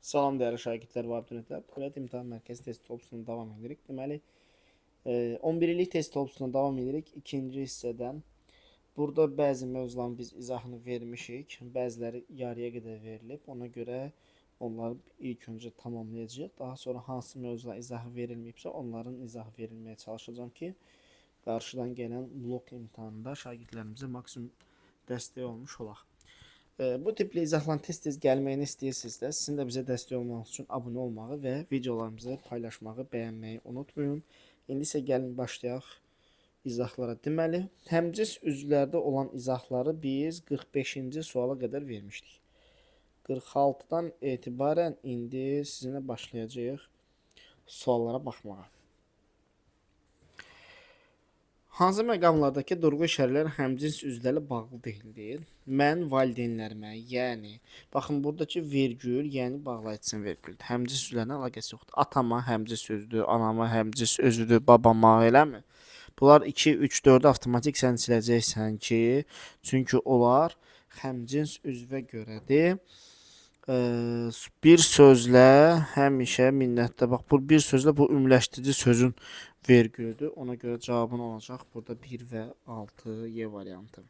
Salam dəyərli şagirdlər və abituriyentlər. Dövlət İmtahan Mərkəzi test toplusuna davam edirik. Deməli, 11 illik test toplusuna davam edirik. İkinci hissədən. Burada bəzi mövzuların biz izahını vermişik. Bəziləri yarıya qədər verilib. Ona görə onları ilk öncə tamamlayacağıq. Daha sonra hansı mövzular izahı verilməyibsə, onların izahı verilməyə çalışacağam ki, qarşıdan gələn blok imtahanında şagirdlərimizə maksimum dəstək olmuş olaq. Bu tipli izahlan tez-tez gəlməyini istəyirsinizsə, sizin də bizə dəstək olmanız üçün abunə olmağı və videolarımızı paylaşmağı, bəyənməyi unutmayın. İndi isə gəlin başlayaq izahlara. Deməli, həmcis üzvlərdə olan izahları biz 45-ci suala qədər vermişdik. 46-dan etibarən indi sizinlə başlayacağıq suallara baxmağa. Hansı məqamlardakı durğu işarələr həmcins üzvlərlə bağlı deyildir? Mən valideynlərimə, yəni, baxın buradakı vergül, yəni bağlayıcı vergüldür. Həmcins üzvlərlə əlaqəsi yoxdur. Atama həmcins sözdür, anama həmcins özüdür, babama, eləmi? Bunlar 2, 3, 4-ü avtomatik sən siləcəksən ki, çünki onlar həmcins üzvə görədir. Bir sözlə həmişə minnətdə, bax bu bir sözlə bu ümumiləşdirici sözün vergülüdür. Ona görə cavabın olacaq burada 1 və 6 Y variantı.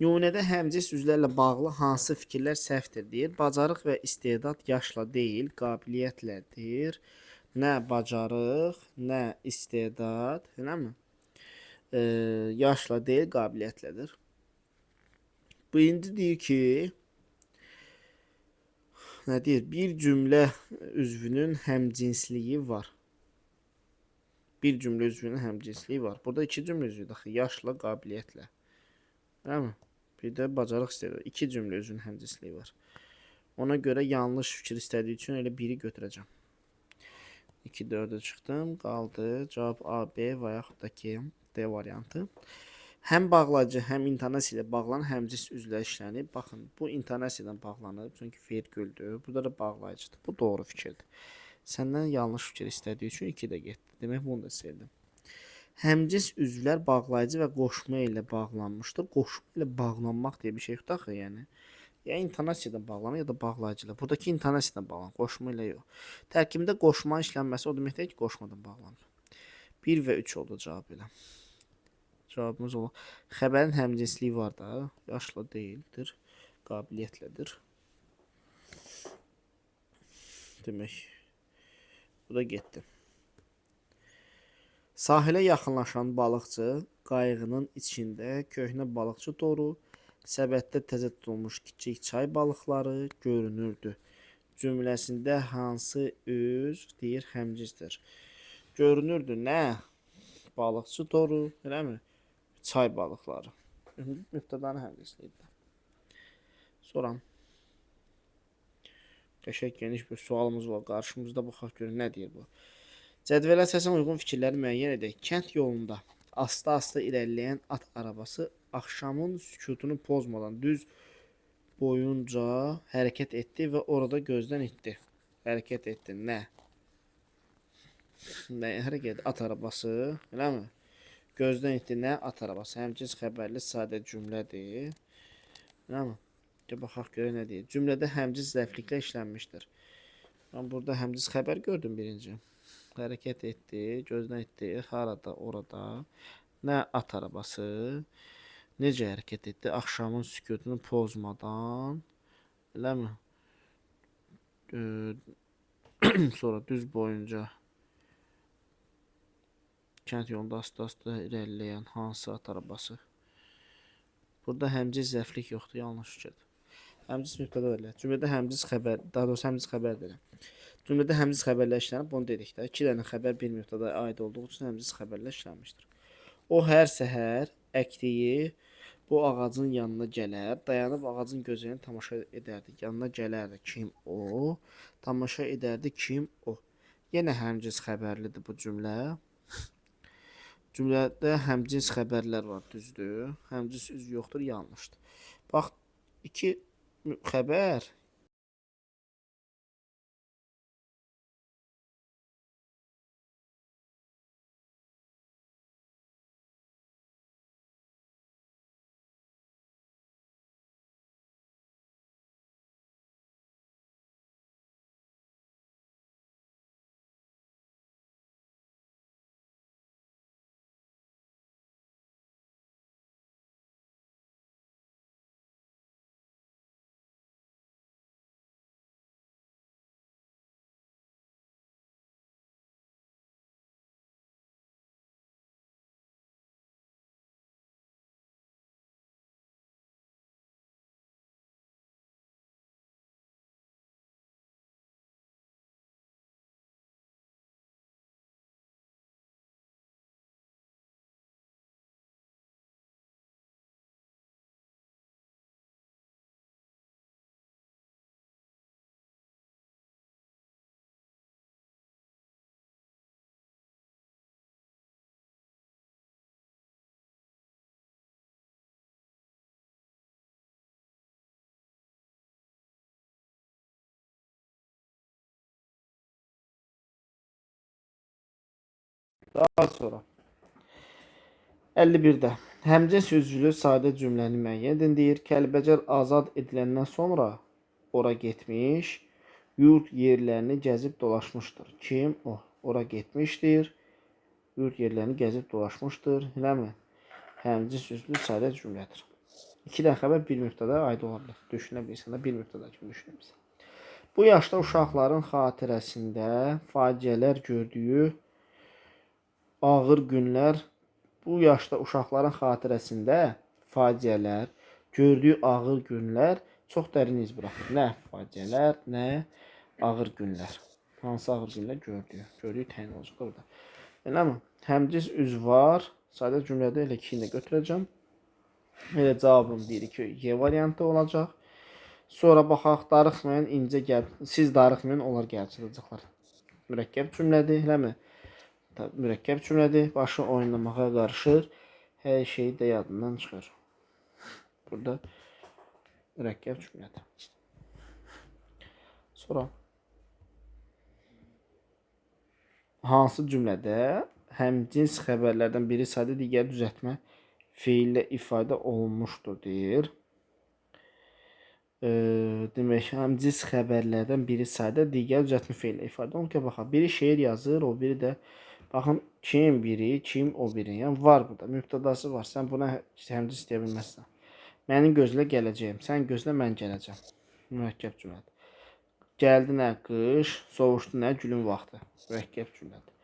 Nümunədə həmcins üzvlərlə bağlı hansı fikirlər səhvdir deyir. Bacarıq və istedad yaşla deyil, qabiliyyətlədir. Nə bacarıq, nə istedad, eləmi? Yaşla deyil, qabiliyyətlədir. Birinci deyir ki, nə deyir? Bir cümlə üzvünün həmcinsliyi var. Bir cümlə üzvünün həmcinsliyi var. Burada iki cümlə üzvü daxil, yaşla, qabiliyyətlə. Eləmi? Bir də bacarıq istəyir. İki cümlə üzvünün həmcinsliyi var. Ona görə yanlış fikir istədiyi üçün elə biri götürəcəm. 2, 4-ə çıxdım. Qaldı. Cavab A, B və yaxud da ki, D variantı. Həm bağlayıcı, həm intonasiya ilə bağlanan həmcins üzvlər işlənib. Baxın, bu intonasiya ilə bağlanıb, çünki vergüldür. Burada da bağlayıcıdır. Bu doğru fikirdir. Səndən yanlış fikir istədiyi üçün 2 də getdi. Demək, bunu da sevdim. Həmcins üzvlər bağlayıcı və qoşma ilə bağlanmışdır. Qoşma ilə bağlanmaq deyə bir şey yoxdur axı, yəni. Ya intonasiyadan bağlanır, ya da bağlayıcı ilə. Buradakı intonasiyadan bağlanır, qoşma ilə yox. Tərkibində qoşmanın işlənməsi o deməkdir ki, qoşmadan bağlanır. 1 və 3 oldu cavab elə. Cavabımız olur. Xəbərin həmcinsliyi var da, yaşla deyildir, qabiliyyətlədir. Demək, bu da getdi. Sahilə yaxınlaşan balıqçı qayığının içində köhnə balıqçı toru, səbətdə təzə tutulmuş kiçik çay balıqları görünürdü. Cümləsində hansı üzv deyir həmcinsdir? Görünürdü nə? Balıqçı toru, eləmi? Çay balıqları. Mübtədanın həmcinsliyidir. Sonra qəşəng geniş bir sualımız var qarşımızda. Baxaq görün nə deyir bu. Cədvələ əsasən uyğun fikirləri müəyyən edək. Kənd yolunda asta-asta irəliləyən at arabası axşamın sükutunu pozmadan düz boyunca hərəkət etdi və orada gözdən itdi. Hərəkət etdi. Nə? Nə hərəkət? At arabası, eləmi? Gözdən itdi. Nə? At arabası. Həmcins xəbərli sadə cümlədir. Eləmi? Baxaq görə nə deyir. Cümlədə həmcins zərfliklə işlənmişdir. Ben burada həmcins xəbər gördüm birinci. Hərəkət etdi, gözdən itdi, harada, orada. Nə at arabası? Necə hərəkət etdi? Axşamın sükutunu pozmadan. Eləmi? Sonra düz boyunca kənd yolunda asta-asta irəliləyən hansı at arabası? Burada həmcins zərflik yoxdur, yanlış fikirdir. Həmcins mübtəda edilir. Cümlədə həmcins xəbər, daha doğrusu həmcins xəbər deyirəm. Cümlədə həmcins xəbərlər işlənib, bunu dedik də. 2 dənə xəbər bir mübtədaya aid olduğu üçün həmcins xəbərlər işlənmişdir. O hər səhər əkdiyi bu ağacın yanına gələr, dayanıb ağacın gözlərini tamaşa edərdi. Yanına gələrdi. Kim o? Tamaşa edərdi. Kim o? Yenə həmcins xəbərlidir bu cümlə. Cümlədə həmcins xəbərlər var, düzdür. Həmcins üzv yoxdur, yanlışdır. Bax, 2 xəbər Daha sonra 51-də həmcins üzvlü sadə cümləni müəyyən edin deyir. Kəlbəcər azad ediləndən sonra ora getmiş, yurt yerlərini gəzib dolaşmışdır. Kim? O. Ora getmişdir. Yurt yerlərini gəzib dolaşmışdır. Eləmi? Həmcins üzvlü sadə cümlədir. 2 dənə xəbər bir mübtəda aid ola bilər. Düşünə bilirsən də bir mübtəda kimi düşünə bilirsən. Bu yaşda uşaqların xatirəsində faciələr gördüyü ağır günlər, bu yaşda uşaqların xatirəsində faciələr gördüyü ağır günlər çox dərin iz buraxır. Nə faciələr, nə ağır günlər. Hansı ağır günlər gördüyü? Gördüyü təyin olacaq burada. Eləmi? Həmcins üzv var. Sadə cümlədə elə 2-ni də götürəcəm. Elə cavabım deyir ki, Y variantı olacaq. Sonra baxaq, darıxmayın, incə gəl. Siz darıxmayın, onlar gəlib çıxacaqlar. Mürəkkəb cümlədir, eləmi? Mürəkkəb cümlədir, başı oynamağa qarışır, hər şey də yadından çıxır. Burada mürəkkəb cümlədir. Sonra hansı cümlədə həmcins xəbərlərdən biri sadə, digər düzəltmə feillə ifadə olunmuşdur deyir. Demək, həmcins xəbərlərdən biri sadə, digər düzəltmə feillə ifadə olunur ki, baxaq, biri şeir yazır, o biri də baxın, kim biri, kim o biri. Yəni var burada, mübtədası var. Sən buna həmcins istəyə bilməzsən. Məni gözlə gələcəyim, sən gözlə mən gələcəm. Mürəkkəb cümlədir. Gəldi nə qış, soğuşdu nə gülün vaxtı. Mürəkkəb cümlədir.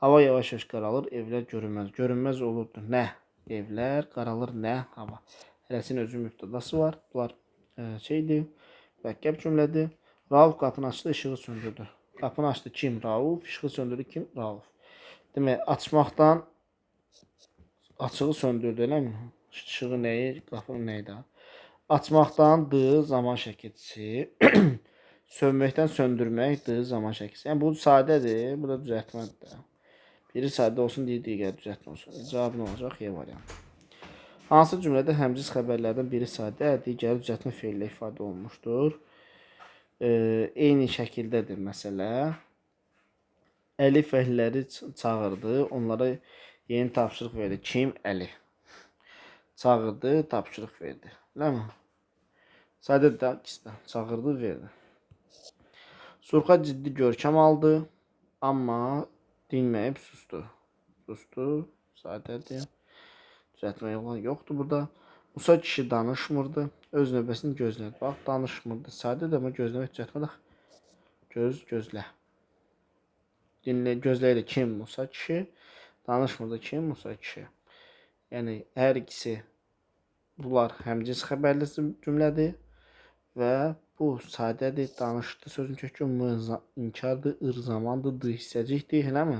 Hava yavaş-yavaş qaralır, evlər görünməz. Görünməz olurdu nə? Evlər, qaralır nə? Hava. Hərəsinin özü mübtədası var. Bunlar şeydir, mürəkkəb cümlədir. Rauf qapını açdı, işığı söndürdü. Qapını açdı kim? Rauf. İşığı söndürdü kim? Rauf. Demək, açmaqdan açığı söndürdü, eləmi? İşığı nəyi? Qapını nəyi də? Açmaqdandır zaman şəkilçisi. Sönməkdən söndürməkdir zaman şəkilçisi. Yəni, bu sadədir, bu da düzəltmədir. Biri sadə olsun, digər düzəltmə olsun. Cavab nə olacaq? Y variantı. Hansı cümlədə həmcins xəbərlərdən biri sadə, digəri düzəltmə feillə ifadə olunmuşdur? Eyni şəkildədir məsələ. Əli fəhlələri çağırdı, onlara yeni tapşırıq verdi. Kim? Əli. Çağırdı, tapşırıq verdi. Eləmi? Sadə də ikisi də. Çağırdı, verdi. Surxa ciddi görkəm aldı, amma dinməyib sustu. Sustu, sadədir. Düzəltmək olan yoxdur burada. Musa kişi danışmırdı. Öz növbəsini gözlədi. Bax, danışmırdı. Sadədir, amma gözləmək düzəltmədik. Gözlə. Dinlə, gözləyir kim? Musa kişi. Danışmırdı kim? Musa kişi. Yəni, hər ikisi bunlar həmcins xəbərli cümlədir. Və bu sadədir, danışdı. Sözün kökü inkardır, ır-zamandır, d hissəcikdir, eləmi?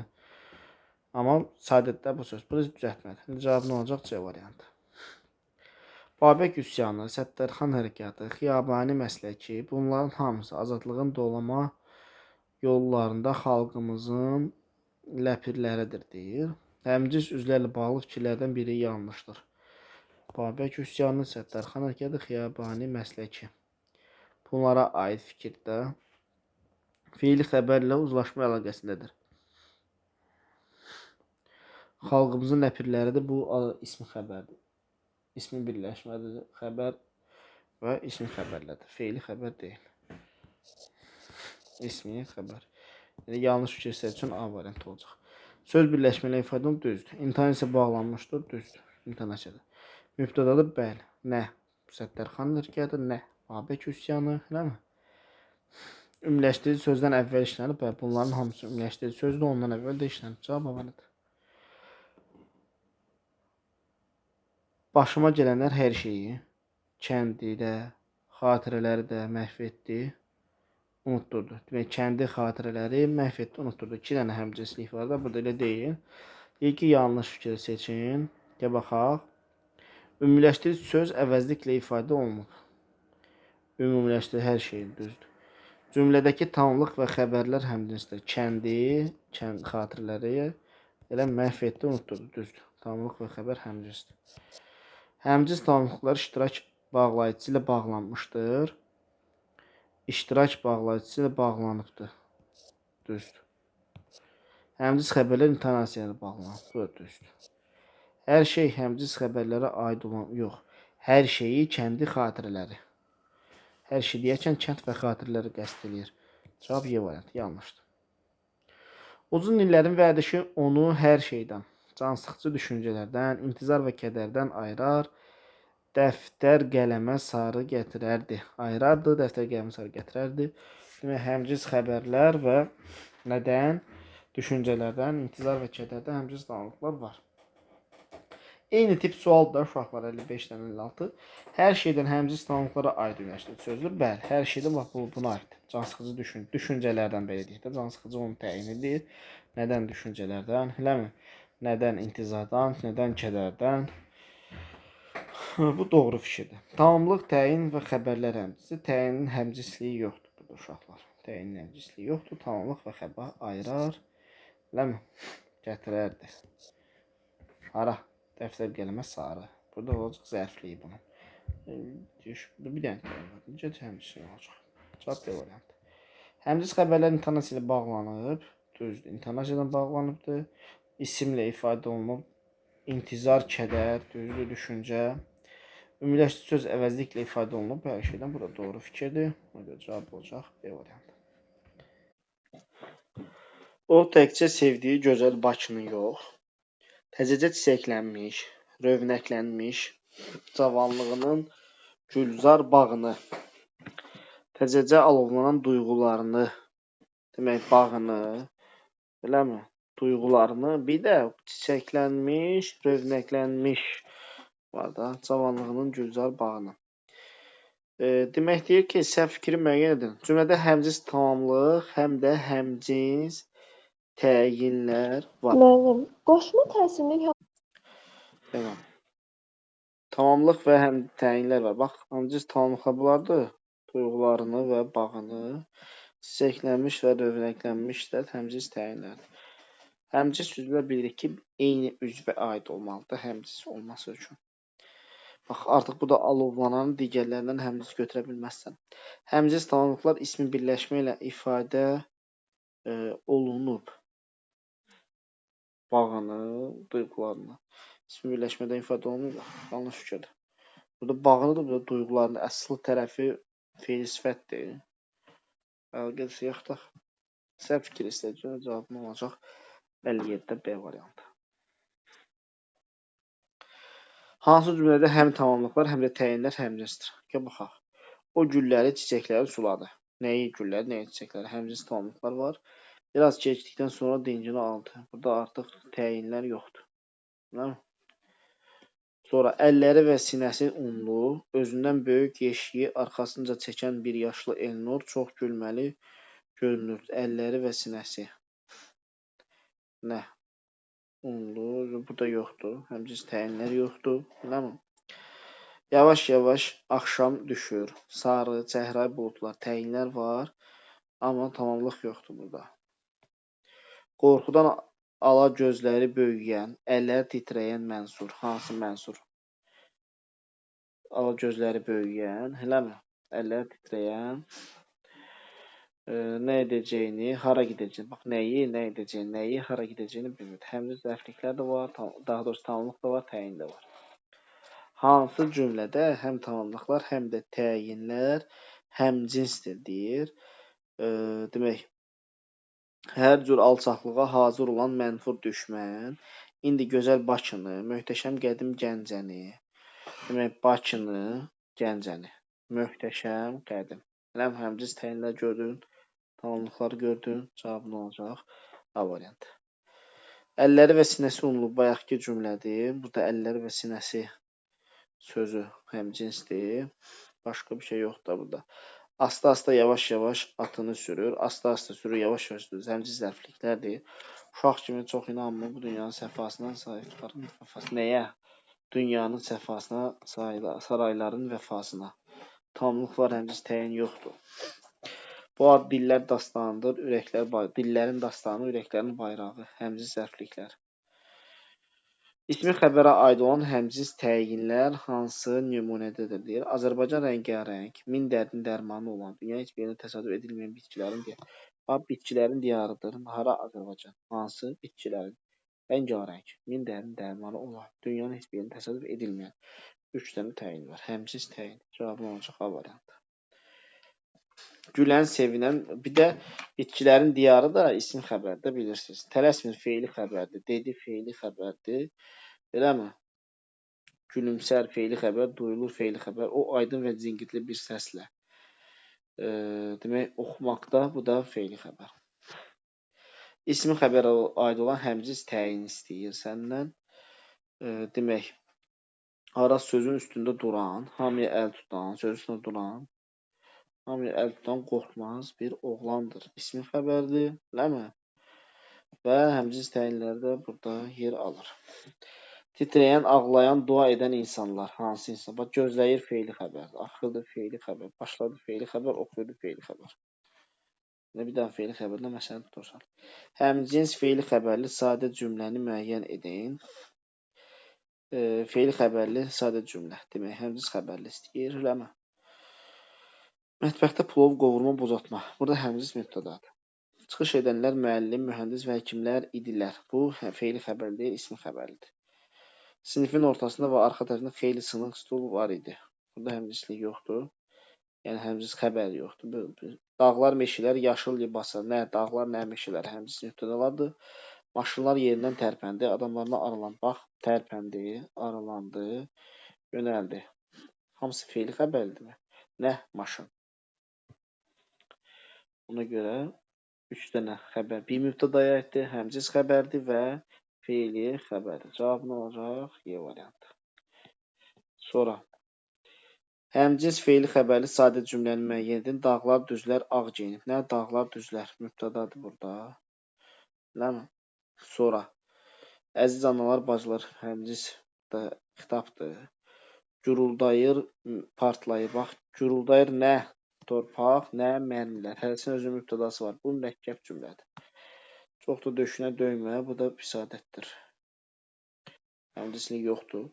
Amma sadədə bu söz. Bu da düzəltmədir. Cavab nə olacaq? C variantı. Babək üsyanı, Səttərxan hərəkatı, Xiyabani məsləki, bunların hamısı azadlığın dolama yollarında xalqımızın ləpirləridir, deyir. Həmcins üzvlərlə bağlı fikirlərdən biri yanlışdır. Babək üsyanı, Səttərxan hərəkatı, Xiyabani məsləki. Bunlara aid fikirdə fiili xəbərlə uzlaşma əlaqəsindədir. Xalqımızın ləpirləridir, bu ismi xəbərdir. İsmi birləşmədir, xəbər və ismi xəbərlədir. Feili xəbər deyil. İsmi xəbər. Yəni, yanlış fikir seçin A variantı olacaq. Söz birləşmələ ifadə olunur, düzdür. İmtahan isə bağlanmışdır, düzdür. İmtahan açıdır. Mübtədadır, bəli. Nə? Səttərxan hərəkatı, nə? Babək üsyanı, eləmi? Ümumiləşdirici sözdən əvvəl işlənir, bəli. Bunların hamısı ümumiləşdirici sözdür, ondan əvvəl də işlənir. Cavab havalıdır. Başıma gələnlər hər şeyi, kəndi də, xatirələri də məhv etdi, unutturdu. Demək, kəndi xatirələri məhv etdi, unutturdu. 2 dənə həmcinslik var da, burada elə deyil. Deyir ki, yanlış fikir seçin. Gəl baxaq. Ümumiləşdirici söz əvəzliklə ifadə olunur. Ümumiləşdirici hər şey düzdür. Cümlədəki tamlıq və xəbərlər həmcinsdir. Kəndi, xatirələri elə məhv etdi, unutturdu, düzdür. Tamlıq və xəbər həmcinsdir. Həmcins tamlıqlar iştirak bağlayıcısı ilə bağlanmışdır. İştirak bağlayıcısı ilə bağlanıbdır. Düzdür. Həmciz xəbərlər intonasiya ilə bağlanır. Bu da düzdür. Hər şey həmciz xəbərlərə aid olan, yox. Hər şeyi kəndi xatirələri. Hər şey deyərkən kənd və xatirələri qəsd edir. Cavab Y variantı yanlışdır. Uzun illərin vərdişi onu hər şeydən, cansıxıcı düşüncələrdən, intizar və kədərdən ayırar, dəftər qələmə sarı gətirərdi. Ayırardı, dəftər qələmə sarı gətirərdi. Demək, həmciz xəbərlər və nədən? Düşüncələrdən, intizar və kədərdən həmciz davranışlar var. Eyni tip sualdır uşaqlar 55-dən 56. Hər şeydən həmciz davranışlara aid üniversitet sözüdür. Bəli, hər şeydən bax buna aid. Cansıxıcı düşüncələrdən belə deyək də, cansıxıcı onu təyin edir. Nədən düşüncələrdən, eləmi? Nədən intizardan, nədən kədərdən. Bu doğru fikirdir. Tamamlıq, təyin və xəbərlər həmcizi. Təyinin həmcisliyi yoxdur burada uşaqlar. Təyinin həmcisliyi yoxdur. Tamamlıq və xəbər ayırar. Eləmi? Gətirərdi. Hara? Dəftər qələmə sarı. Burada olacaq zərfliyi bunun. Bir dənə var. Necə həmçinin olacaq? Cavab B variantı. Həmciz xəbərlər intonasiya ilə bağlanıb. Düzdür, intonasiya ilə bağlanıbdır. İsimlə ifadə olunub. İntizar, kədər, düzdür, düşüncə. Ümumiləşdirici söz əvəzliklə ifadə olunub. Hər şeydən burada doğru fikirdir. Burada cavab olacaq B variantı. O təkcə sevdiyi gözəl Bakını yox, təzəcə çiçəklənmiş, rövnəklənmiş cavanlığının gülzar bağını, təzəcə alovlanan duyğularını, demək bağını, eləmi? Duyğularını, bir də çiçəklənmiş, rövnəklənmiş var da, cavanlığının gülzar bağını. Demək deyir ki, səhv fikri müəyyən edin. Cümlədə həmciz tamamlıq, həm də həmcins təyinlər var. Müəllim, qoşma təsirli Devam. Tamamlıq və həm təyinlər var. Bax, həmciz tamamlıqlar bunlardır. Duyğularını və bağını, çiçəklənmiş və rövnəklənmiş də həmciz təyinlərdir. Həmciz sözlər bilirik ki, eyni üzvə aid olmalıdır həmciz olması üçün. Bax, artıq bu da alovlanan digərlərindən həmciz götürə bilməzsən. Həmciz tamamlıqlar ismi birləşmə ilə ifadə olunub. Bağını, duyğularını. İsmi birləşmədən ifadə olunur. Yanlış fikirdir. Burada bağını da, burada duyğularını əsl tərəfi feil sifətdir. Gəlsə yaxdaq. Səhv fikir istəyəcək. Cavabım olacaq 57-də B variantı. Hansı cümlədə həm tamamlıqlar, həm də təyinlər həmcinsdir? Gəl baxaq. O gülləri, çiçəkləri suladı. Nəyi gülləri, nəyi çiçəkləri? Həmcins tamamlıqlar var. Biraz keçdikdən sonra dincini aldı. Burada artıq təyinlər yoxdur. Nə? Sonra əlləri və sinəsi unlu, özündən böyük yeşiyi arxasınca çəkən bir yaşlı Elnur çox gülməli görünür. Əlləri və sinəsi. Nə? Unlu, burada yoxdur. Həmciz təyinlər yoxdur. Nəmi? Yavaş-yavaş axşam düşür. Sarı, çəhrayı buludlar, təyinlər var. Amma tamamlıq yoxdur burada. Qorxudan ala gözləri böyüyən, əlləri titrəyən mənsur. Hansı mənsur? Ala gözləri böyüyən, eləmi? Əlləri titrəyən. Nə edəcəyini, hara gedəcəyini, bax nəyi, nə edəcəyini, nəyi, hara gedəcəyini bilmir. Həmciz zərfliklər də var, daha doğrusu tamamlıq da var, təyin də var. Hansı cümlədə həm tamamlıqlar, həm də təyinlər həmcinsdir deyir. Demək, hər cür alçaqlığa hazır olan mənfur düşmən, indi gözəl Bakını, möhtəşəm qədim Gəncəni, demək, Bakını, Gəncəni, möhtəşəm qədim. Həmciz təyinlər gördün, tamamlıqları gördün, cavab nə olacaq? A variantı. Əlləri və sinəsi unulub, bayaqki cümlədir. Burada əlləri və sinəsi sözü həmcinsdir. Başqa bir şey yoxdur burada. Asta-asta, yavaş-yavaş atını sürür. Asta-asta sürür, yavaş-yavaş sürür. Həmciz zərfliklərdir. Uşaq kimi çox inanmır bu dünyanın səfasına, nəyə? Dünyanın səfasına, sarayların vəfasına. Tamamlıq var, həmciz təyin yoxdur. Bu ad dillər dastanıdır, ürəklər bayrağı. Dillərin dastanı, ürəklərin bayrağı. Həmciz zərfliklər. İsmi xəbərə aid olan həmcins təyinlər hansı nümunədədir deyir. Azərbaycan rəngarəng, min dərdin dərmanı olan, dünya heç bir yerində təsadüf edilməyən bitkilərin diyarı. Bax, bitkilərin diyarıdır. Hara Azərbaycan? Hansı bitkilərin? Rəngarəng, min dərdin dərmanı olan, dünyanın heç bir yerində təsadüf edilməyən 3 dənə təyin var. Həmcins təyin. Cavabın olacaq A variantı. Gülən, sevinən, bir də bitkilərin diyarı da isim xəbərdə bilirsiniz. Tələsmir feili xəbərdir, dedi feili xəbərdir. Eləmi? Gülümsər feili xəbər, duyulur feili xəbər. O aydın və cingidli bir səslə. Demək, oxumaqda bu da feili xəbər. İsmi xəbərə aid olan həmcins təyin istəyir səndən. Demək, Araz sözün üstündə duran, hamıya əl tutan, sözün üstündə duran, hamıya əl tutan qorxmaz bir oğlandır. İsmi xəbərdir, eləmi? Və həmcins təyinləri də burada yer alır. Titrəyən, ağlayan, dua edən insanlar. Hansı insan? Bax, gözləyir feili xəbərdir. Axırdır feili xəbər. Başladı feili xəbər, oxuyurdu feili xəbər. Bir daha feili xəbərlə məsələni tutursan. Həmcins feili xəbərli sadə cümləni müəyyən edin. Feili xəbərli sadə cümlə. Demək, həmcins xəbərli istəyir, eləmi? Mətbəxdə plov, qovurma, bozatma. Burada həmcins mübtədadır. Çıxış edənlər müəllim, mühəndis və həkimlər idilər. Bu feili xəbər deyil, ismi xəbərlidir. Sinifin ortasında və arxa tərəfində xeyli sınıq stul var idi. Burada həmcinslik yoxdur. Yəni həmcins xəbər yoxdur. Dağlar, meşələr, yaşıl libasa. Nə dağlar, nə meşələr həmcins mübtədalardır. Maşınlar yerindən tərpəndi, adamlarına aralandı. Bax, tərpəndi, aralandı, yönəldi. Hamısı feili xəbərlidirmi? Nə maşın? Ona görə 3 dənə xəbər bir mübtədaya aiddir, həmcins xəbərdir və feili xəbərdir. Cavab nə olacaq? E variantı. Sonra həmcins feili xəbərli sadə cümləni müəyyən edin. Dağlar, düzlər, ağ geyinib. Nə dağlar, düzlər? Mübtədadır burada. Nəmi? Sonra əziz analar, bacılar, həmcins də xitabdır. Guruldayır, partlayır. Bax, guruldayır nə torpaq, nə mərmilər. Hərəsinin özünün mübtədası var. Bu mürəkkəb cümlədir. Çox da döşünə döymə, bu da pis adətdir. Həmcinslik yoxdur.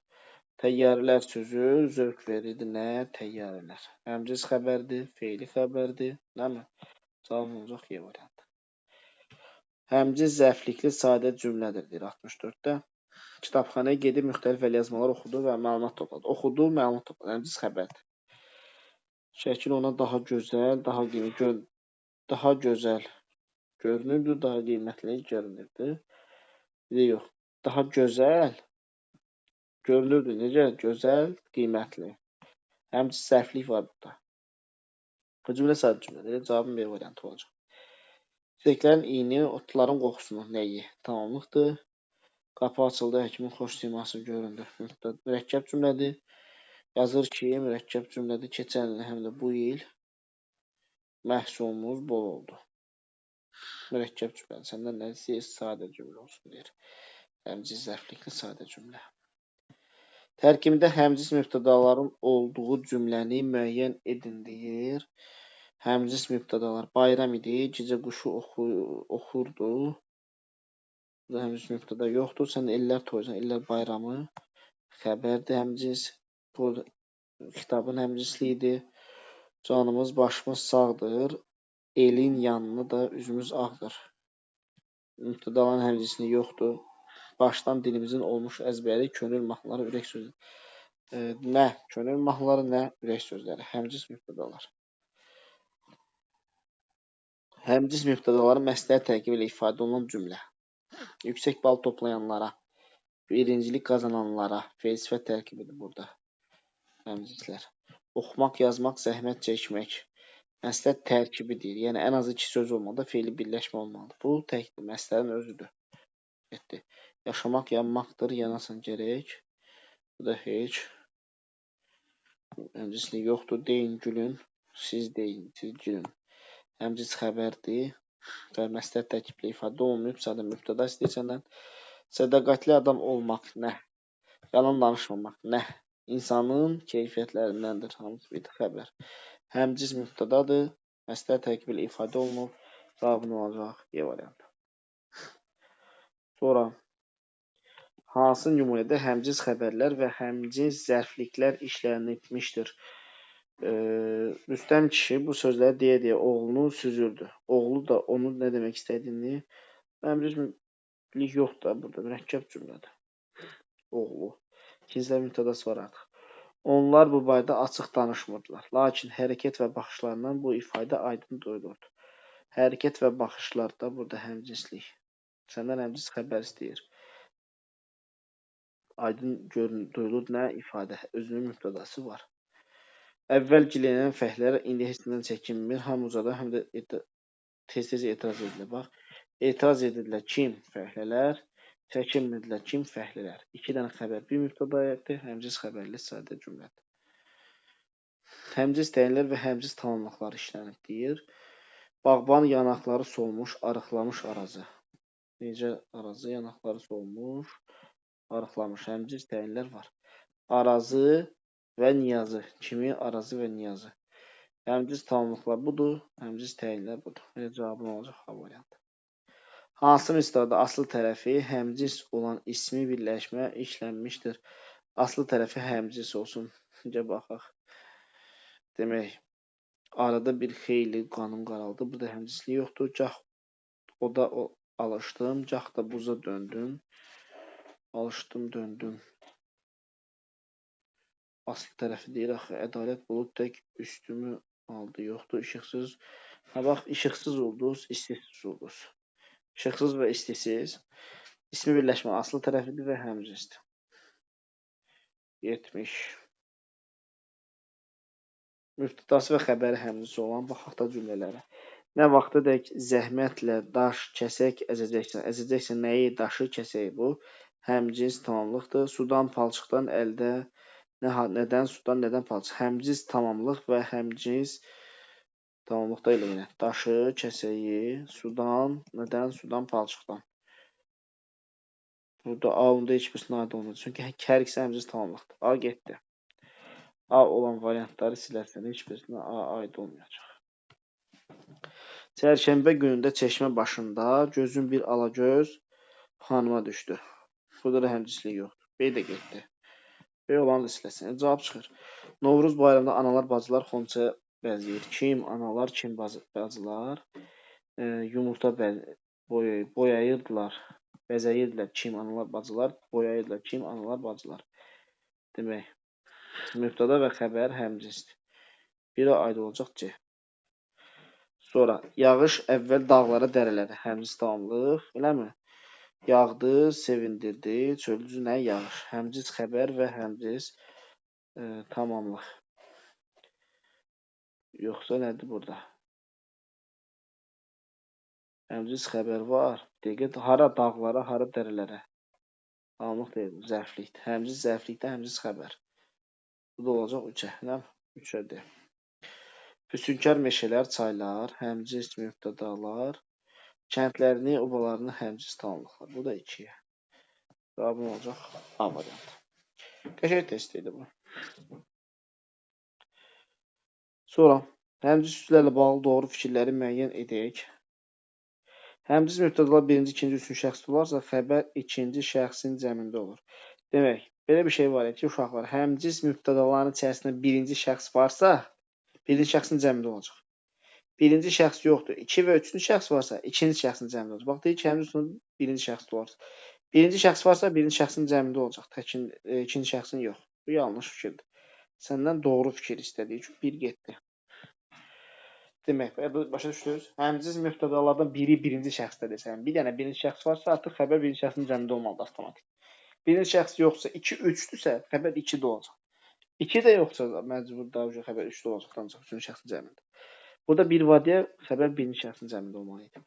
Təyyarələr sözü zövq verirdi. Nə? Təyyarələr. Həmcins xəbərdir, feili xəbərdir. Nəmi? Cavab olacaq E variantı. Həmcins zəiflikli sadə cümlədir, deyir 64-də. Kitabxanaya gedib müxtəlif əlyazmalar oxudu və məlumat topladı. Oxudu, məlumat topladı. Həmcins xəbərdir. Şəkil ona daha gözəl, daha gözəl görünürdü, daha qiymətli görünürdü. Bir də yox. Daha gözəl görünürdü. Necə? Gözəl, qiymətli. Həmcins zəiflik var burada. Bu cümlə sadə cümlədir. Cavabın B variantı olacaq. Çiçəklərin iyini, otların qoxusunu nəyi? Tamamlıqdır. Qapı açıldı, həkimin xoş siması göründü. Mürəkkəb cümlədir. Yazır ki, mürəkkəb cümlədir. Keçən il həm də bu il məhsulumuz bol oldu. Mürəkkəb cümlədir. Səndən nə istəyir? Sadə cümlə olsun deyir. Həmcins zəiflikli sadə cümlə. Tərkibində həmcins mübtədaların olduğu cümləni müəyyən edin deyir. Həmcins mübtədalar bayram idi, gecə quşu oxurdu. Burada həmcins mübtəda yoxdur. Sən ellər toysan, ellər bayramı xəbərdir həmcins. Bu kitabın həmcinsliyidir. Canımız, başımız sağdır. Elin yanını da üzümüz ağdır. Mübtədaların həmcinsliyi yoxdur. Başdan dilimizin olmuş əzbəri, könül mahnıları, ürək sözləri. Nə könül mahnıları, nə ürək sözləri. Həmcins mübtədalar. Həmcins mübtədaları məsləhət tərkibi ilə ifadə olunan cümlə. Yüksək bal toplayanlara, birincilik qazananlara, feil-sifət tərkibidir burada. Həmcinslər. Oxumaq, yazmaq, zəhmət çəkmək. Məsləhət tərkibidir. Yəni ən azı 2 söz olmalıdır, feili birləşmə olmalıdır. Bu təkdir, məsləhətin özüdür. Getdi. Yaşamaq, yanmaqdır, yanasan gərək. Bu da heç. Həmcinslik yoxdur. Deyin, gülün. Siz deyin, siz gülün. Həmcins xəbərdir və məsləhət tərkibli ifadə olunmayıb. Sadə mübtəda istəyir səndən. Sədaqətli adam olmaq nə? Yalan danışmamaq nə? İnsanın keyfiyyətlərindəndir. Hamısı bir xəbər. Həmcins mübtədadır. Məsləhət tərkibli ifadə olunub. Cavabın olacaq E variantı. Sonra Hansı nümunədə həmcins xəbərlər və həmcins zərfliklər işlənilmişdir? Rüstəm kişi bu sözləri deyə-deyə oğlunu süzürdü. Oğlu da onun nə demək istədiyini, həmcinslik yoxdur da burada, mürəkkəb cümlədir. Oğlu. İkincidə mübtədası var artıq. Onlar bu barədə açıq danışmırdılar. Lakin hərəkət və baxışlarından bu ifadə aydın duyulurdu. Hərəkət və baxışlarda burada həmcinslik. Səndən həmcins xəbər istəyir. Aydın duyulur nə ifadə? Özünün mübtədası var. Əvvəl gilənən fəhlələr indi heç nədən çəkinmir. Həm ucada, həm də tez-tez etiraz edilir. Bax, etiraz edirlər kim? Fəhlələr. Çəkinmirdilər kim? Fəhlələr. 2 dənə xəbər, bir mübtədayətdir. Həmcins xəbərli sadə cümlədir. Həmcins təyinlər və həmcins tamamlıqlar işlənir deyir. Bağban yanaqları solmuş, arıqlamış arazı. Necə arazı? Yanaqları solmuş, arıqlamış. Həmcins təyinlər var. Arazı və niyazı. Kimi? Arazı və niyazı. Həmcins tamamlıqlar budur. Həmcins təyinlər budur. Cavabın olacaq A variantı. Hansı misrada aslı tərəfi həmcins olan ismi birləşmə işlənmişdir? Aslı tərəfi həmcins olsun. Necə baxaq. Demək, arada bir xeyli qanım qaraldı. Burada həmcinslik yoxdur. Gah o da alışdım. Gah da buza döndüm. Alışdım, döndüm. Aslı tərəfi deyir axı, ədalət bulud tək üstümü aldı, yoxdur, işıqsız. Ha, bax, işıqsız ulduz, istisiz ulduz. İşıqsız və istisiz. İsmi birləşmə aslı tərəfidir və həmcinsdir. 70. Mübtədası və xəbəri həmcins olan, baxaq da cümlələrə. Nə vaxtadək zəhmətlə daş, kəsək əzəcəksən. Əzəcəksən nəyi? Daşı, kəsəyi bu. Həmcins tamamlıqdır. Sudan, palçıqdan əldə. Nədən? Sudan, nədən? Palçıq. Həmcins tamamlıq və həmcins tamamlıqda elə yenə. Daşı, kəsəyi, sudan, nədən? Sudan, palçıqdan. Burada A-unda heç birisinin aid olmayacaq. Çünki kəriksə həmcins tamamlıqdır. A getdi. A olan variantları silərsən. Heç birisinə A aid olmayacaq. Çərşənbə günündə çeşmə başında gözün bir alagöz xanıma düşdü. Burada da həmcinslik yoxdur. B də getdi. B olanı da siləsən. Cavab çıxır. Novruz bayramında analar, bacılar xonça bəzəyir. Kim analar, kim bacılar? Yumurta boyayırdılar. Bəzəyirdilər. Kim analar, bacılar? Boyayırdılar. Kim analar, bacılar? Demək, mübtəda və xəbər həmcinsdir. Biri aid olacaq C. Sonra, yağış əvvəl dağlara, dərələrə. Həmcins tamamlıq, eləmi? Yağdı, sevindirdi. Çöldüzü nə? Yağış. Həmcins xəbər və həmcins tamamlıq. Yoxsa nədir burada? Həmcins xəbər var. Dəqiq, hara dağlara, hara dərələrə. Tamamlıq deyil, zərflikdir. Həmcins zərflikdə, həmcins xəbər. Bu da olacaq 3-ə. Nə? 3-ədir. Füsunkar meşələr, çaylar, həmcins mübtədalar, kəndlərini, obalarını həmcins tamamlıqlar. Bu da 2-yə. Cavabım olacaq A variantı. Qəşəng test idi bu. Sonra, həmcins sözlərlə bağlı doğru fikirləri müəyyən edək. Həmcins mübtədalar birinci, ikinci, üçüncü şəxsdə olarsa, xəbər ikinci şəxsin cəmində olur. Demək, belə bir şey var ki, uşaqlar, həmcins mübtədaların içərisində birinci şəxs varsa, birinci şəxsin cəmində olacaq. Birinci şəxs yoxdur. 2 və 3-cü şəxs varsa, ikinci şəxsin cəmində olacaq. Bax, deyir ki, həmcins birinci şəxsdə olarsa. Birinci şəxs varsa, birinci şəxsin cəmində olacaq. İkinci şəxsin yox. Bu yanlış fikirdir. Səndən doğru fikir istədiyi üçün 1 getdi. Demək, başa düşdünüz? Həmcins mübtədalardan biri birinci şəxsdədirsə, bir dənə birinci şəxs varsa, artıq xəbər birinci şəxsin cəmində olmalıdır avtomatik. Birinci şəxs yoxsa, 2, 3-dürsə, xəbər 2-də olacaq. 2 də yoxsa, məcbur da xəbər 3-də olacaq, ancaq üçüncü şəxsin cəmində. Burada bir vadiyə xəbər birinci şəxsin cəmində olmalı idi.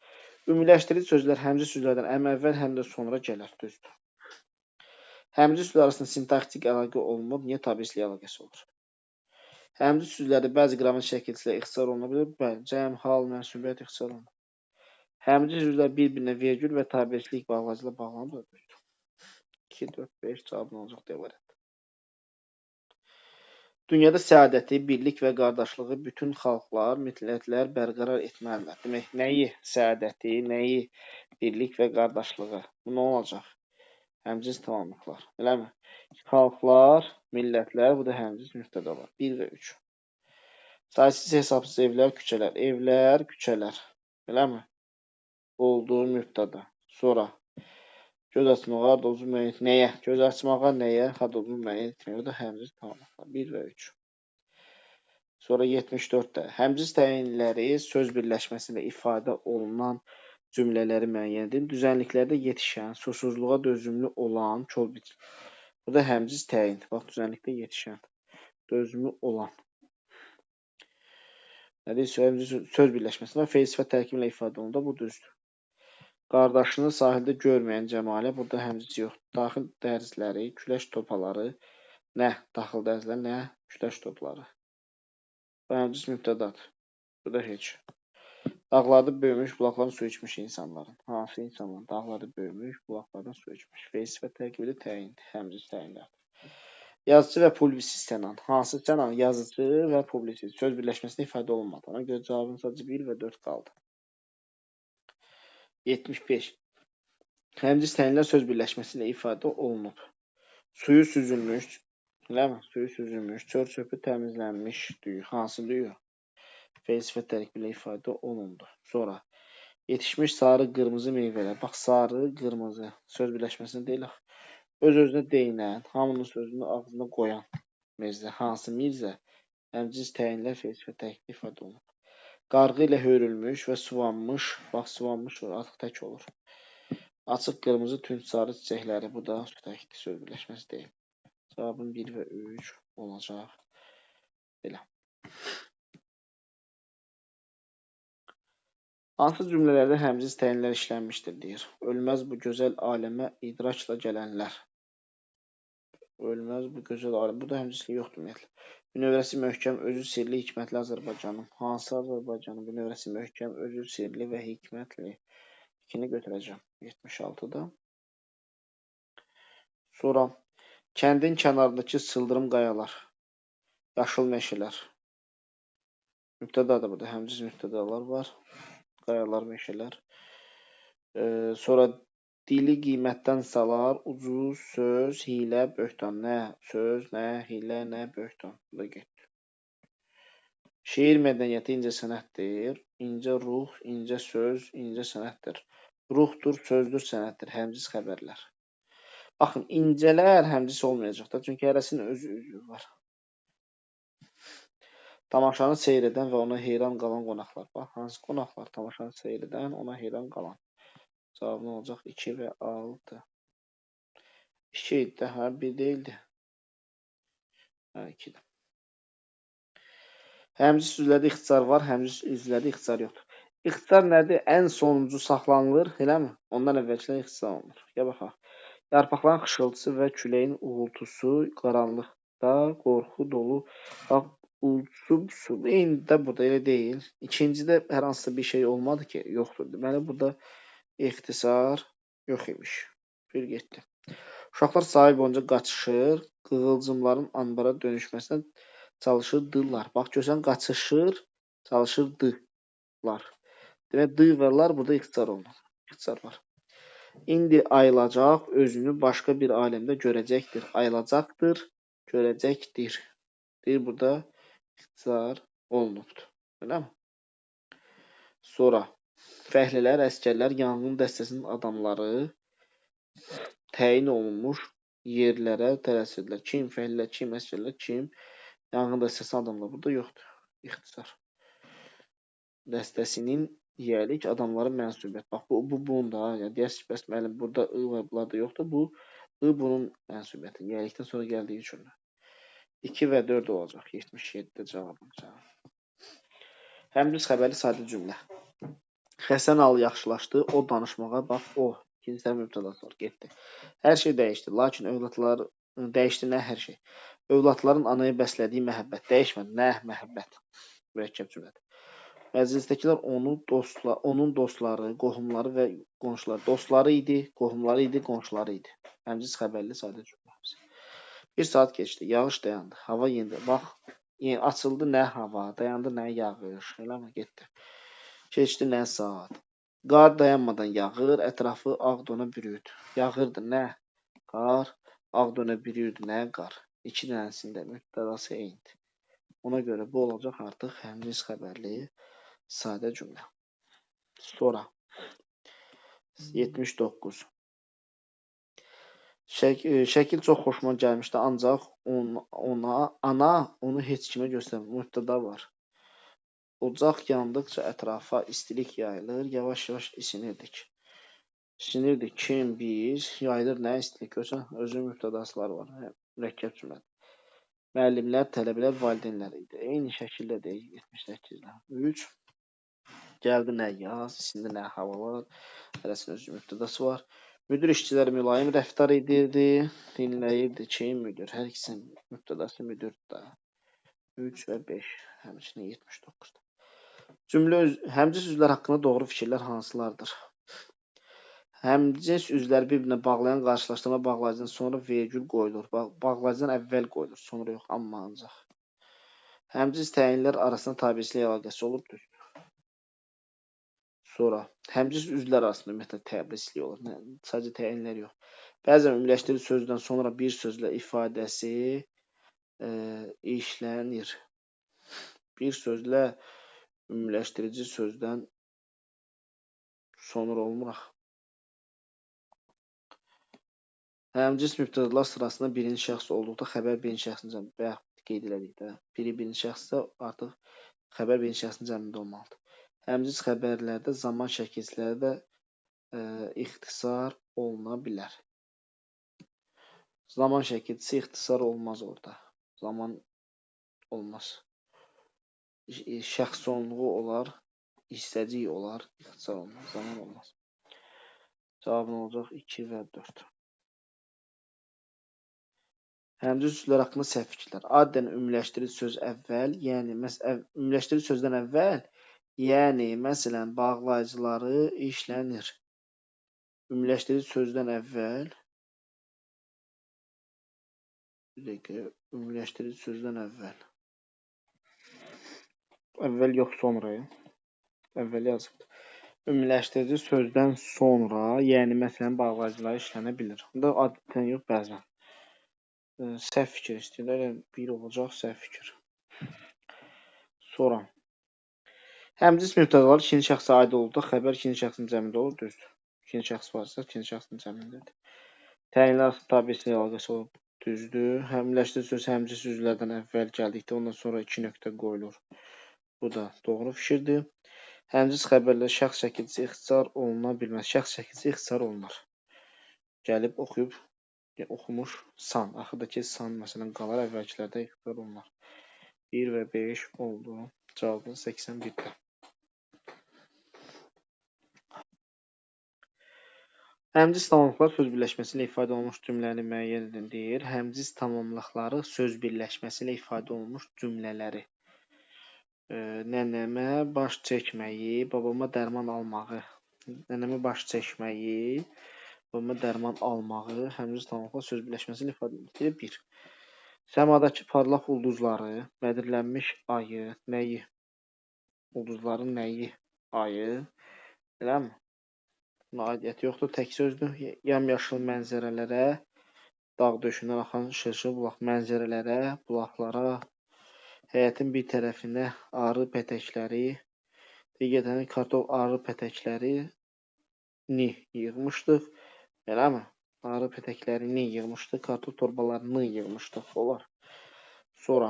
Ümumiləşdirici sözlər həmcins sözlərdən həm əvvəl, həm də sonra gələr. Düzdür. Həmcins sözlər arasında sintaktik əlaqə olmur. Niyə tabiçlik əlaqəsi olur? Həmcins sözlərdə bəzi qrammatik şəkilçilər ixtisar oluna bilir. Bəli, cəm, hal, mənsubiyyət ixtisar olunur. Həmcins sözlər bir-birinə vergül və tabiçlik bağlacı ilə bağlanır. 2, 4, 5 cavabın olacaq D variantı. Dünyada səadəti, birlik və qardaşlığı bütün xalqlar, millətlər bərqərar etməlidir. Demək, nəyi səadəti, nəyi birlik və qardaşlığı? Bu nə olacaq? Həmcins tamamlıqlar. Eləmi? Xalqlar, millətlər, bu da həmcins mübtədalar. 1 və 3. Saysız hesabsız evlər, küçələr. Evlər, küçələr. Eləmi? Oldu mübtəda. Sonra göz açmağa, dozu müəyyən nəyə? Göz açmağa nəyə? Dozu müəyyən etməyə. Bu da həmcins tamamlıqlar. 1 və 3. Sonra 74-də həmcins təyinləri söz birləşməsində ifadə olunan cümlələri müəyyən edin. Düzənliklərdə yetişən, susuzluğa dözümlü olan kol biçim. Bu da həmcins təyin. Bax, düzənlikdə yetişən, dözümlü olan. Nədir? Həmcins söz birləşməsində fe'l sifət tərkiblə ifadə olunanda bu düzdür. Qardaşını sahildə görməyən Cəmalə, burada həmcins yoxdur. Daxil dərzləri, küləş topaları, nə? Daxil dərzlər, nə? Küləş topları. Bu həmcins mübtədadır. Bu da heç. Dağlarda böyümüş, bulaqların su içmiş insanların. Hansı insanların? Dağlarda böyümüş, bulaqlardan su içmiş. Fe'l sifət tərkibi təyindir. Həmcins təyinlərdir. Yazıcı və publisist sənan. Hansı sənan? Yazıcı və publisist. Söz birləşməsində ifadə olunmadı. Ona görə cavabın sadəcə 1 və 4 qaldı. 75. Həmcins təyinlər söz birləşməsində ifadə olunub. Suyu süzülmüş, eləmi? Suyu süzülmüş, çör çöpü təmizlənmiş düyü. Hansı düyü? Fe'l sifət tərkibi ifadə olundu. Sonra yetişmiş sarı, qırmızı meyvələr. Bax, sarı, qırmızı. Söz birləşməsində deyil. Öz-özünə deyinən, hamının sözünü ağzına qoyan Mirzə. Hansı Mirzə? Həmcins təyinlər fe'l sifət tərkibi ifadə olunub. Qarğı ilə hörülmüş və suvanmış. Bax, suvanmış artıq tək olur. Açıq qırmızı, tünd sarı çiçəkləri. Bu da təkdir, söz birləşməsi deyil. Cavabın 1 və 3 olacaq. Belə. Hansı cümlələrdə həmcins təyinlər işlənmişdir, deyir. Ölməz bu gözəl aləmə idrakla gələnlər. Ölməz bu gözəl aləm. Bu da həmcinslik yoxdur ümumiyyətlə. Bünövrəsi möhkəm, özü sirli, hikmətli Azərbaycanım. Hansı Azərbaycanım? Bünövrəsi möhkəm, özü sirli və hikmətli. 2-ni götürəcəm. 76-da. Sonra kəndin kənarındakı sıldırım qayalar. Yaşıl meşələr. Mübtədadır burada. Həmcins mübtədalar var. Qayalar, meşələr. Sonra dili qiymətdən salar, ucuz, söz, hilə, böhtan. Nə? Söz, nə? Hilə, nə? Böhtan. Bu da getdi. Şeir mədəniyyəti incə sənətdir. İncə ruh, incə söz, incə sənətdir. Ruhdur, sözdür, sənətdir. Həmcins xəbərlər. Baxın, incələr həmcins olmayacaq da. Çünki hərəsinin öz üzvü var. Tamaşanı seyr edən və ona heyran qalan qonaqlar. Bax, hansı qonaqlar? Tamaşanı seyr edən, ona heyran qalan. Cavabı nə olacaq? 2 və 6. 2 idi də, hə? 1 deyildi. Hə, 2-dir. Həmcins üzvlərdə ixtisar var, həmcins üzvlərdə ixtisar yoxdur. İxtisar nədir? Ən sonuncu saxlanılır, eləmi? Ondan əvvəlkilər ixtisar olunur. Ya baxaq. Yarpaqların xışıltısı və küləyin uğultusu qaranlıqda qorxu dolu. Bax, uğultusu eyni də burada elə deyil. İkincidə hər hansısa bir şey olmadı ki, yoxdur. Deməli, burada ixtisar yox imiş. Bir getdi. Uşaqlar sahil boyunca qaçışır, qığılcımların anbara dönüşməsinə çalışırdılar. Bax, görsən, qaçışır, çalışırdılar. Demək, dı və lar burada ixtisar olunur. İxtisar var. İndi ayılacaq, özünü başqa bir aləmdə görəcəkdir. Ayılacaqdır, görəcəkdir. Deyir, burada ixtisar olunubdur. Eləmi? Sonra fəhlələr, əskərlər, yanğın dəstəsinin adamları təyin olunmuş yerlərə tələsirlər. Kim fəhlələr, kim əskərlər, kim yanğın dəstəsi adamları. Burada yoxdur. İxtisar. Dəstəsinin yiyəlik adamları mənsubiyyət. Bax, bu bunda. Yəni, deyəsiz, bəs müəllim, burada I və bunlar da yoxdur. Bu I bunun mənsubiyyəti. Yiyəlikdən sonra gəldiyi üçün. 2 və 4 olacaq. 77-də cavabım. Həmcins xəbərli sadə cümlə. Həsən al yaxşılaşdı. O danışmağa, bax, o. İkinci tərəf mübtədası var. Getdi. Hər şey dəyişdi. Lakin övladlar dəyişdi. Nə hər şey? Övladların anaya bəslədiyi məhəbbət. Dəyişmədi. Nə məhəbbət? Mürəkkəb cümlədir. Məclisdəkilər onun dostları, qohumları və qonşuları. Dostları idi, qohumları idi, qonşuları idi. Həmcins xəbərli sadə cümlə. 1 saat keçdi. Yağış dayandı. Hava yendi. Bax, açıldı nə hava, dayandı nə yağış. Eləmi? Getdi. Keçdi nə saat. Qar dayanmadan yağır, ətrafı ağ dona bürüdü. Yağırdı nə? qar. Ağ dönə bir yurdunə qar. İki dənəsində mübtədası eynidir. Ona görə bu olacaq artıq həmcins xəbərli sadə cümlə. Sonra 79. Şəkil çox xoşuma gəlmişdi, ancaq ana onu heç kimə göstərmir. Mübtəda var. Ocaq yandıqca ətrafa istilik yayılır, yavaş-yavaş isinirdik. İsinirdik kim, biz, yayılır nə istilik? Özünün mübtədasılar var. Mürəkkəb cümlədir. Müəllimlər, tələbələr, valideynlər idi. Eyni şəkildə deyil 78-də. 3. Gəldi nə yaz, isindi nə hava var. Hərəsinin özü mübtədası var. Müdür işçiləri mülayim rəftar edirdi, dinləyirdi ki, müdür. Hər ikisinin mübtədası müdürdür da. 3 və 5, həmçinin 79-da. Həmcins üzvlər haqqında doğru fikirlər hansılardır? Həmcins üzvləri bir-birinə bağlayan qarşılaşdırma bağlayıcıdan sonra vergül qoyulur. Bağlayıcıdan əvvəl qoyulur, sonra yox, amma ancaq. Həmcins təyinlər arasında tabiçilik əlaqəsi olubdur. Sonra həmcins üzvlər arasında ümumiyyətlə təbrizlik olur. Sadəcə təyinlər yox. Bəzən ümumiləşdirici sözdən sonra bir sözlə ifadəsi işlənir. Bir sözlə ümumiləşdirici sözdən sonra olmur. Həmcins mübtədalar sırasında birinci şəxs olduqda xəbər birinci şəxsin cəmində bayaq qeyd elədik də. Biri birinci şəxssə artıq xəbər birinci şəxsin cəmində olmalıdır. Həmcins xəbərlərdə zaman şəkilçiləri də ixtisar oluna bilər. Zaman şəkilçisi ixtisar olmaz orada. Zaman olmaz. Şəxs sonluğu olar, hissəcik olar, ixtisar olmaz. Zaman olmaz. Cavabın olacaq 2 və 4. Həmcins üzvlər haqqında səhv fikirlər. Adətən ümumiləşdirici söz əvvəl, yəni ümumiləşdirici sözdən əvvəl, yəni məsələn bağlayıcıları işlənir. Ümumiləşdirici sözdən əvvəl, bir dəqiqə, ümumiləşdirici sözdən əvvəl. Əvvəl yox, sonra. Əvvəl yazıb. Ümumiləşdirici sözdən sonra, yəni məsələn bağlayıcıları işlənə bilir. Bunda adətən yox, bəzən. Səhv fikir istəyirlər, bir olacaq səhv fikir. Sonra. Həmcins mübtədalar ikinci şəxsə aid olduqda xəbər ikinci şəxsin cəmində olur, düzdür. İkinci şəxs varsa ikinci şəxsin cəmindədir. Təyinlər arasında tabiçilik əlaqəsi olub, düzdür. Həmləşdirici söz həmcins üzvlərdən əvvəl gəldikdə ondan sonra 2 nöqtə qoyulur. Bu da doğru fikirdir. Həmcins xəbərlər şəxs şəkilçisi ixtisar oluna bilməz. Şəxs şəkilçisi ixtisar olunur. Gəlib oxuyub oxumuş san. Axırdakı san məsələn qalar, əvvəlkilərdə ixtisar olunur. 1 və 5 oldu. Cavabın 81-də. Həmcins tamamlıqlar söz birləşməsi ilə ifadə olunmuş cümləni müəyyən edir. Həmcins tamamlıqları söz birləşməsi ilə ifadə olunmuş cümlələri. Nənəmə baş çəkməyi, babama dərman almağı. Nənəmə baş çəkməyi, babama dərman almağı həmcins tamamlıqlar söz birləşməsi ilə ifadə olunur. 1. Səmadakı parlaq ulduzları, bədirlənmiş ayı, nəyi? Ulduzların nəyi? Ayı. Eləmi? Buna aidiyyəti yoxdur, tək sözdür. Yamyaşıl mənzərələrə, dağ döşündən axan şırşır bulaq mənzərələrə, bulaqlara, həyətin bir tərəfinə arı pətəkləri, digər kartof arı pətəklərini yığmışdıq. Eləmi? Arı pətəklərini yığmışdıq, kartof torbalarını yığmışdıq. Olar. Sonra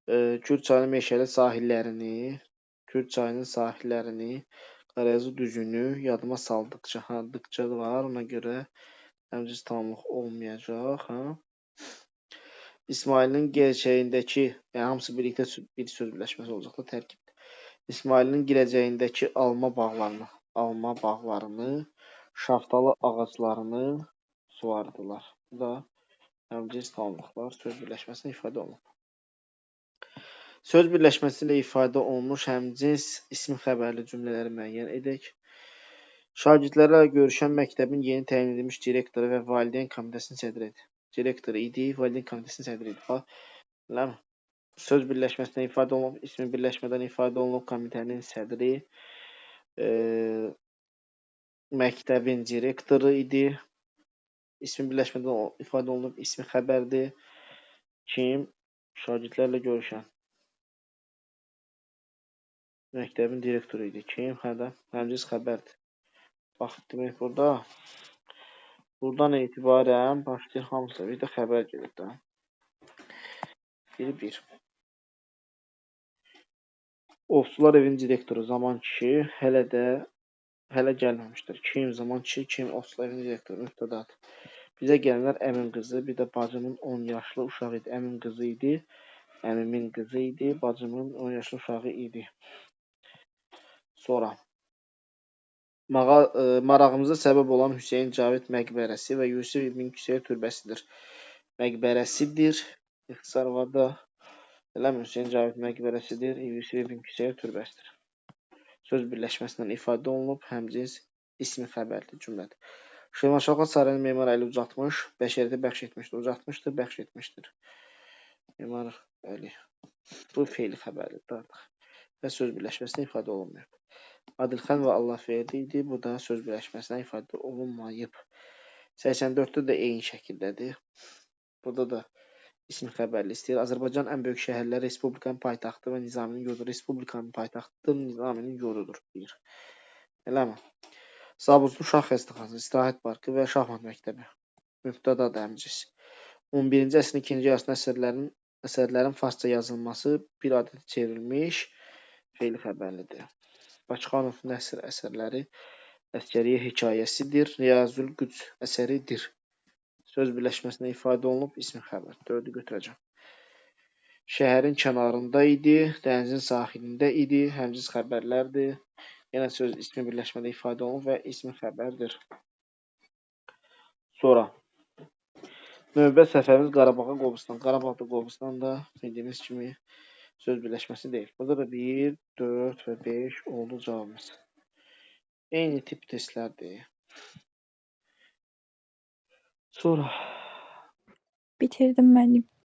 Kür çayının meşəli sahillərini, Qarayazı düzünü yadıma saldıqca var. Ona görə həmcins tamamlıq olmayacaq. İsmailin gələcəyindəki, yəni hamısı birlikdə bir söz birləşməsi olacaq da tərkibdə. İsmailin gələcəyindəki alma bağlarını, şaftalı ağaclarını suvardılar. Bu da həmcins tamamlıqlar söz birləşməsində ifadə olunur. Söz birləşməsi ilə ifadə olunmuş həmcins ismi xəbərli cümlələri müəyyən edək. Şagirdlərlə görüşən məktəbin yeni təyin edilmiş direktoru və valideyn komitəsinin sədri idi. Direktor idi, valideyn komitəsinin sədri idi. Söz birləşməsindən ifadə olunub, ismi birləşmədən ifadə olunub, komitənin sədri, məktəbin direktoru idi. İsmi birləşmədən ifadə olunub, ismi xəbərdir. Kim? Şagirdlərlə görüşən. Məktəbin direktoru idi. Kim? Həmciz xəbərdir. Bax, demək buradan etibarən başlayır hamısı bir də xəbər gedir də. Bir. Ovçular evinin direktoru Zaman kişi hələ gəlməmişdir. Kim? Zaman kişi, kim? Ovçular evinin direktoru mübtədadır. Bizə gələnlər əmim qızı, bir də bacımın 10 yaşlı uşağı idi. Əmimin qızı idi, bacımın 10 yaşlı uşağı idi. Sonra marağımıza səbəb olan Hüseyn Cavid məqbərəsi və Yusif ibn Küseyr türbəsidir. Məqbərəsidir. İxtisar var da Hüseyn Cavid məqbərəsidir, Yusif ibn Küseyr türbəsidir. Söz birləşməsindən ifadə olunub, həmcins ismi xəbərli cümlədir. Şirvanşahlar sarayını Memar Əli ucatmış, bəşəriyyətə bəxş etmişdir. Ucatmışdır, bəxş etmişdir. Memar Əli. Bu fe'li xəbərlidir artıq. Və söz birləşməsində ifadə olunmayıb. Adilxan və Allahverdi idi. Bu da söz birləşməsindən ifadə olunmayıb. 84-də də eyni şəkildədir. Burada da ismi xəbərli istəyir. Azərbaycan ən böyük şəhərlər Respublikanın paytaxtı və Nizaminin yurdu. Respublikanın paytaxtıdır, Nizaminin yurdudur. Deyir. Eləmi? Zabuzlu Şah Xəstəxanası, İstirahət Parkı və Şahmat məktəbi. Mübtədadır həmciz. 11-ci əsrin ikinci yarısında əsərlərin farsça yazılması bir adətə çevrilmiş fe'li xəbərlidir. Bakıxanov nəsr əsərləri Əskəriyyə hekayəsidir. Riyazül Qüds əsəridir. Söz birləşməsində ifadə olunub, ismi xəbər. 4-ü götürəcəm. Şəhərin kənarında idi, dənizin sahilində idi, həmciz xəbərlərdir. Yenə söz ismi birləşmədə ifadə olunub və ismi xəbərdir. Sonra növbət səfərimiz Qarabağa, Qobustan. Qarabağda, Qobustan da bildiyimiz kimi söz birləşməsi deyil. Burada da 1, 4 və 5 oldu cavabımız. Eyni tip testlərdir. Sonra Bitirdim müəllim.